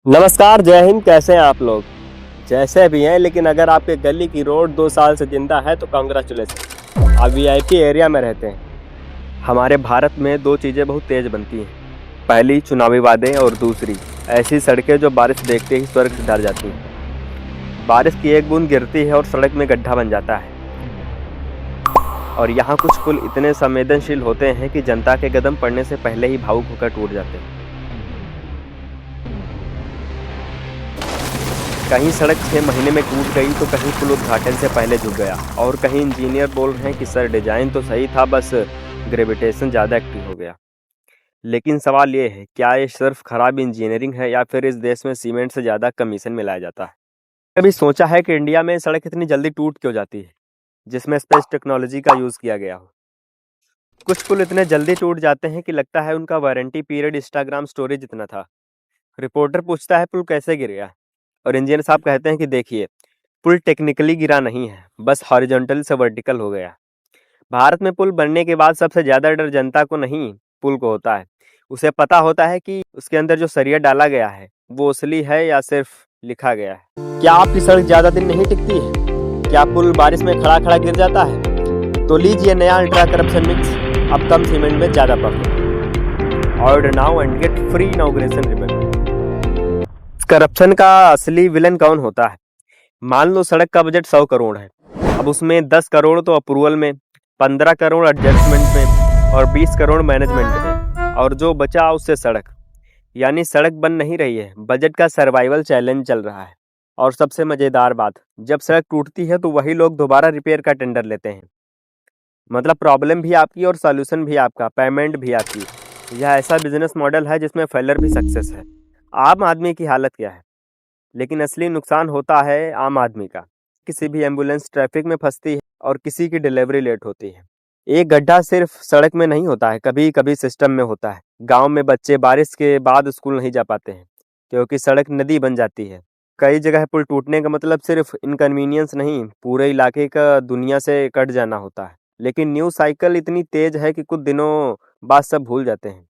नमस्कार, जय हिंद। कैसे हैं आप लोग? जैसे भी हैं, लेकिन अगर आपके गली की रोड 2 साल से जिंदा है तो कांग्रेचुलेसन, आप वीआईपी एरिया में रहते हैं। हमारे भारत में 2 चीज़ें बहुत तेज बनती हैं। पहली चुनावी वादे और दूसरी ऐसी सड़कें जो बारिश देखते ही स्वर्ग से ढर जाती हैं। बारिश की एक बूंद गिरती है और सड़क में गड्ढा बन जाता है। और यहाँ कुछ पुल इतने संवेदनशील होते हैं कि जनता के कदम पड़ने से पहले ही भावुक होकर टूट जाते हैं। कहीं सड़क 6 महीने में टूट गई तो कहीं पुल उद्घाटन से पहले झुक गया और कहीं इंजीनियर बोल रहे हैं कि सर डिजाइन तो सही था, बस ग्रेविटेशन ज़्यादा एक्टिव हो गया। लेकिन सवाल ये है, क्या ये सिर्फ खराब इंजीनियरिंग है या फिर इस देश में सीमेंट से ज़्यादा कमीशन मिलाया जाता है? कभी सोचा है कि इंडिया में सड़क इतनी जल्दी टूट क्यों जाती है, जिसमें स्पेस टेक्नोलॉजी का यूज़ किया गया हो? कुछ पुल इतने जल्दी टूट जाते हैं कि लगता है उनका वारंटी पीरियड इंस्टाग्राम स्टोरी जितना था। रिपोर्टर पूछता है पुल कैसे गिर गया, और इंजीनियर साहब कहते हैं कि देखिए, पुल टेक्निकली गिरा नहीं है, बस हॉरिजॉन्टल से वर्टिकल हो गया। भारत में पुल बनने के बाद सबसे ज़्यादा डर जनता को नहीं, पुल को होता है। उसे पता होता है कि उसके अंदर जो सरिया डाला गया है वो असली है या सिर्फ लिखा गया है। क्या आपकी सड़क ज़्यादा दिन नहीं टिकती है? क्या पुल बारिश में खड़ा खड़ा गिर जाता है? तो लीजिए नया अल्ट्रा करप्शन मिक्स, अब कम सीमेंट में ज़्यादा profit. Order now and get free inauguration ribbon. Corruption का असली विलन कौन होता है? मान लो सड़क का बजट 100 करोड़ है। अब उसमें 10 करोड़ तो अप्रूवल में, 15 करोड़ एडजस्टमेंट में और 20 करोड़ मैनेजमेंट में, और जो बचा उससे सड़क। यानी सड़क बन नहीं रही है, बजट का सर्वाइवल चैलेंज चल रहा है। और सबसे मजेदार बात, जब सड़क टूटती है तो वही लोग दोबारा रिपेयर का टेंडर लेते हैं। मतलब प्रॉब्लम भी आपकी और सॉल्यूशन भी आपका, पेमेंट भी आपकी। यह ऐसा बिजनेस मॉडल है जिसमें फेलर भी सक्सेस है। आम आदमी की हालत क्या है? लेकिन असली नुकसान होता है आम आदमी का। किसी भी एम्बुलेंस ट्रैफिक में फंसती है और किसी की डिलीवरी लेट होती है। एक गड्ढा सिर्फ सड़क में नहीं होता है, कभी कभी सिस्टम में होता है। गांव में बच्चे बारिश के बाद स्कूल नहीं जा पाते हैं क्योंकि सड़क नदी बन जाती है। कई जगह पुल टूटने का मतलब सिर्फ इनकन्वीनियंस नहीं, पूरे इलाके का दुनिया से कट जाना होता है। लेकिन न्यूज़ साइकिल इतनी तेज है कि कुछ दिनों बाद सब भूल जाते हैं।